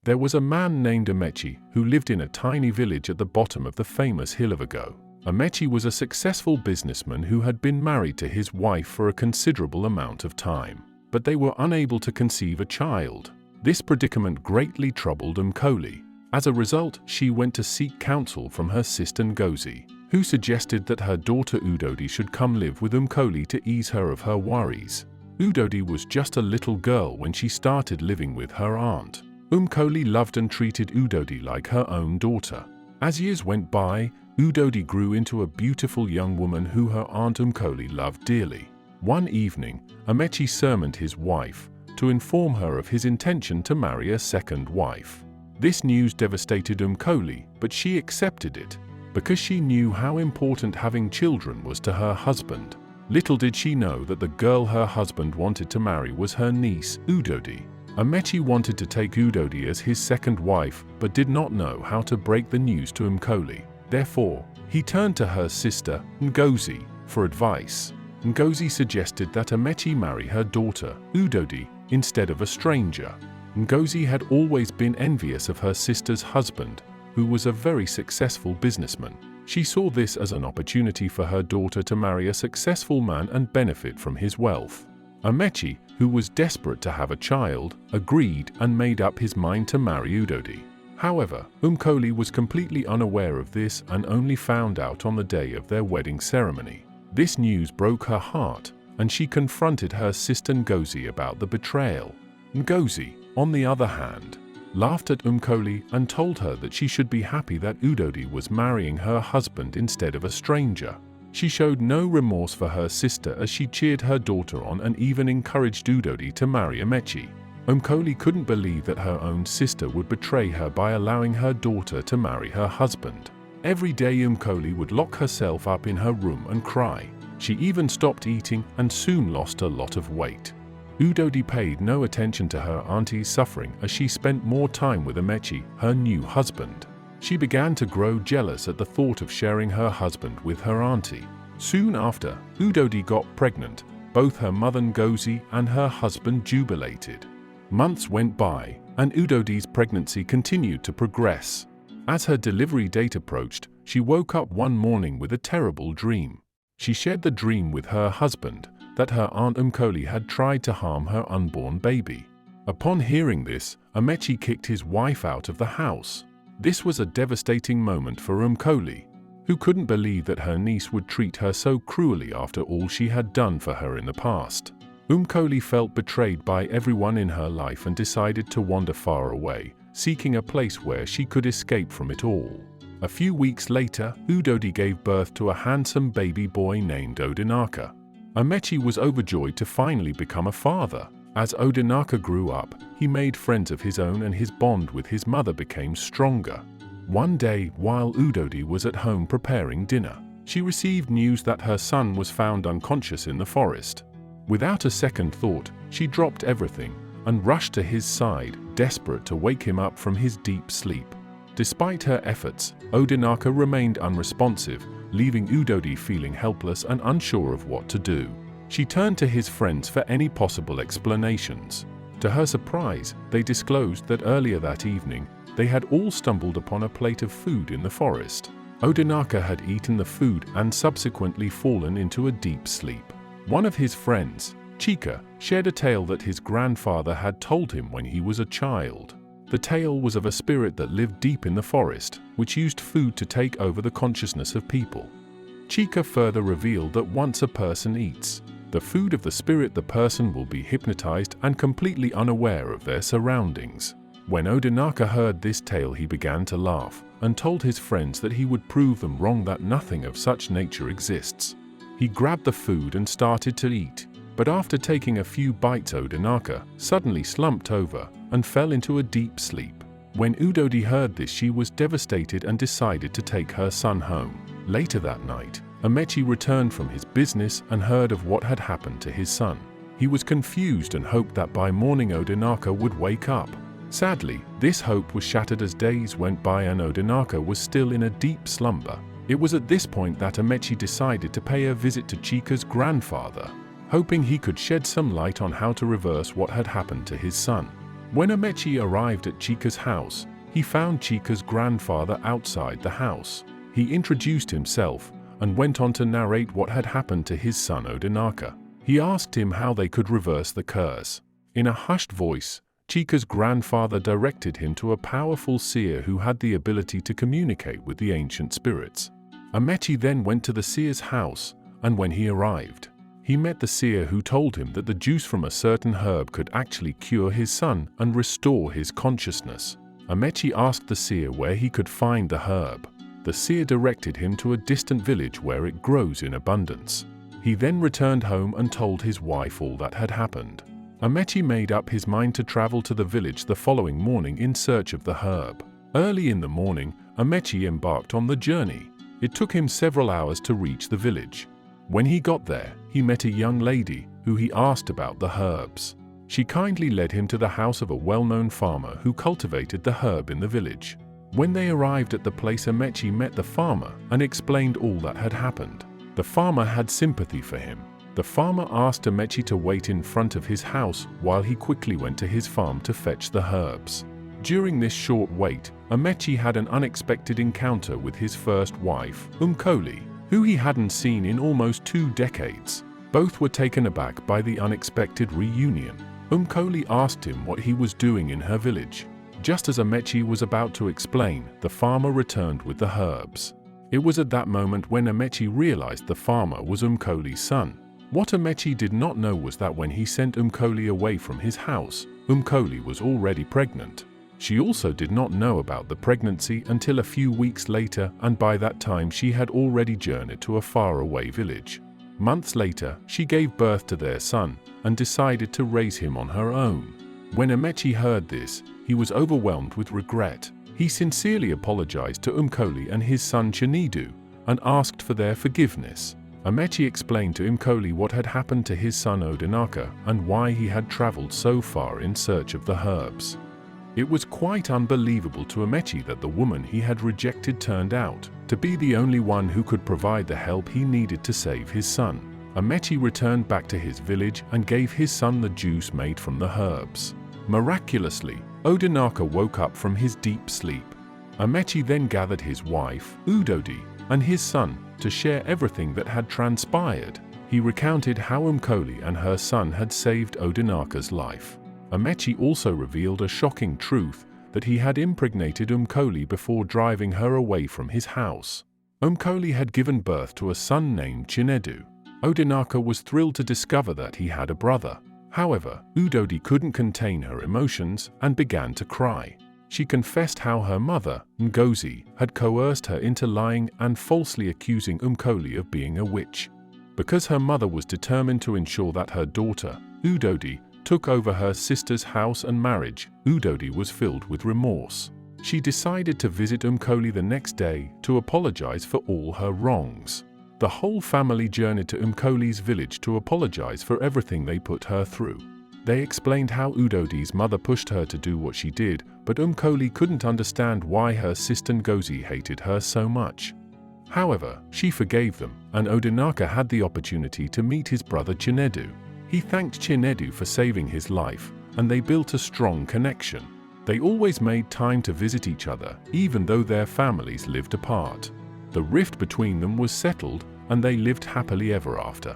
There was a man named Aunty who lived in a tiny village at the bottom of the famous hill of Ago. Aunty was a successful businessman who had been married to his wife for a considerable amount of time, but they were unable to conceive a child. This predicament greatly troubled Aunty. As a result, she went to seek counsel from her sister Ngozi, who suggested that her daughter Udodi should come live with Aunty to ease her of her worries. Udodi was just a little girl when she started living with her aunt. Aunty loved and treated Udodi like her own daughter. As years went by, Udodi grew into a beautiful young woman who her aunt Aunty loved dearly. One evening, Aunty summoned his wife to inform her of his intention to marry a second wife. This news devastated Aunty, but she accepted it, because she knew how important having children was to her husband. Little did she know that the girl her husband wanted to marry was her niece, Udodi. Aunty wanted to take Udodi as his second wife, but did not know how to break the news to Aunty. Therefore, he turned to her sister, Ngozi, for advice. Ngozi suggested that Aunty marry her daughter, Udodi, instead of a stranger. Ngozi had always been envious of her sister's husband, who was a very successful businessman. She saw this as an opportunity for her daughter to marry a successful man and benefit from his wealth. Aunty, who was desperate to have a child, agreed and made up his mind to marry Udodi. However, Aunty was completely unaware of this and only found out on the day of their wedding ceremony. This news broke her heart, and she confronted her sister Ngozi about the betrayal. Ngozi, on the other hand, laughed at Aunty and told her that she should be happy that Udodi was marrying her husband instead of a stranger. She showed no remorse for her sister as she cheered her daughter on and even encouraged Udodi to marry Aunty. Aunty couldn't believe that her own sister would betray her by allowing her daughter to marry her husband. Every day Aunty would lock herself up in her room and cry. She even stopped eating and soon lost a lot of weight. Udodi paid no attention to her auntie's suffering as she spent more time with Aunty, her new husband. She began to grow jealous at the thought of sharing her husband with her auntie. Soon after, Udodi got pregnant. Both her mother Ngozi and her husband jubilated. Months went by, and Udodi's pregnancy continued to progress. As her delivery date approached, she woke up one morning with a terrible dream. She shared the dream with her husband, that her aunt Aunty had tried to harm her unborn baby. Upon hearing this, Aunty kicked his wife out of the house. This was a devastating moment for Aunty, who couldn't believe that her niece would treat her so cruelly after all she had done for her in the past. Aunty felt betrayed by everyone in her life and decided to wander far away, seeking a place where she could escape from it all. A few weeks later, Udodi gave birth to a handsome baby boy named Odinaka. Aunty was overjoyed to finally become a father. As Odinaka grew up, he made friends of his own and his bond with his mother became stronger. One day, while Udodi was at home preparing dinner, she received news that her son was found unconscious in the forest. Without a second thought, she dropped everything and rushed to his side, desperate to wake him up from his deep sleep. Despite her efforts, Odinaka remained unresponsive, leaving Udodi feeling helpless and unsure of what to do. She turned to his friends for any possible explanations. To her surprise, they disclosed that earlier that evening, they had all stumbled upon a plate of food in the forest. Odinaka had eaten the food and subsequently fallen into a deep sleep. One of his friends, Chika, shared a tale that his grandfather had told him when he was a child. The tale was of a spirit that lived deep in the forest, which used food to take over the consciousness of people. Chika further revealed that once a person eats the food of the spirit, the person will be hypnotized and completely unaware of their surroundings. When Odinaka heard this tale, he began to laugh and told his friends that he would prove them wrong, that nothing of such nature exists. He grabbed the food and started to eat, but after taking a few bites, Odinaka suddenly slumped over and fell into a deep sleep. When Udodi heard this, she was devastated and decided to take her son home. Later that night, Aunty returned from his business and heard of what had happened to his son. He was confused and hoped that by morning Odinaka would wake up. Sadly, this hope was shattered as days went by and Odinaka was still in a deep slumber. It was at this point that Aunty decided to pay a visit to Chika's grandfather, hoping he could shed some light on how to reverse what had happened to his son. When Amechi arrived at Chika's house, he found Chika's grandfather outside the house. He introduced himself and went on to narrate what had happened to his son Odinaka. He asked him how they could reverse the curse. In a hushed voice, Chika's grandfather directed him to a powerful seer who had the ability to communicate with the ancient spirits. Amechi then went to the seer's house, and when he arrived, he met the seer who told him that the juice from a certain herb could actually cure his son and restore his consciousness. Amechi asked the seer where he could find the herb. The seer directed him to a distant village where it grows in abundance. He then returned home and told his wife all that had happened. Amechi made up his mind to travel to the village the following morning in search of the herb. Early in the morning, Amechi embarked on the journey. It took him several hours to reach the village. When he got there, he met a young lady who he asked about the herbs. She kindly led him to the house of a well-known farmer who cultivated the herb in the village. When they arrived at the place, Amechi met the farmer and explained all that had happened. The farmer had sympathy for him. The farmer asked Amechi to wait in front of his house while he quickly went to his farm to fetch the herbs. During this short wait, Amechi had an unexpected encounter with his first wife, Umkoli, who he hadn't seen in almost 2 decades. Both were taken aback by the unexpected reunion. Umkoli asked him what he was doing in her village. Just as Amechi was about to explain, the farmer returned with the herbs. It was at that moment when Amechi realized the farmer was Umkoli's son. What Amechi did not know was that when he sent Umkoli away from his house, Umkoli was already pregnant. She also did not know about the pregnancy until a few weeks later, and by that time she had already journeyed to a faraway village. Months later, she gave birth to their son and decided to raise him on her own. When Amechi heard this, he was overwhelmed with regret. He sincerely apologized to Umkoli and his son Chinedu and asked for their forgiveness. Amechi explained to Umkoli what had happened to his son Odinaka and why he had traveled so far in search of the herbs. It was quite unbelievable to Amechi that the woman he had rejected turned out to be the only one who could provide the help he needed to save his son. Amechi returned back to his village and gave his son the juice made from the herbs. Miraculously, Odinaka woke up from his deep sleep. Amechi then gathered his wife, Udodi, and his son to share everything that had transpired. He recounted how Umkoli and her son had saved Odinaka's life. Amechi also revealed a shocking truth that he had impregnated Umkoli before driving her away from his house. Umkoli had given birth to a son named Chinedu. Odinaka was thrilled to discover that he had a brother. However, Udodi couldn't contain her emotions and began to cry. She confessed how her mother, Ngozi, had coerced her into lying and falsely accusing Umkoli of being a witch. Because her mother was determined to ensure that her daughter, Udodi, took over her sister's house and marriage, Udodi was filled with remorse. She decided to visit Umkoli the next day to apologize for all her wrongs. The whole family journeyed to Umkoli's village to apologize for everything they put her through. They explained how Udodi's mother pushed her to do what she did, but Umkoli couldn't understand why her sister Ngozi hated her so much. However, she forgave them, and Odinaka had the opportunity to meet his brother Chinedu. He thanked Chinedu for saving his life, and they built a strong connection. They always made time to visit each other, even though their families lived apart. The rift between them was settled, and they lived happily ever after.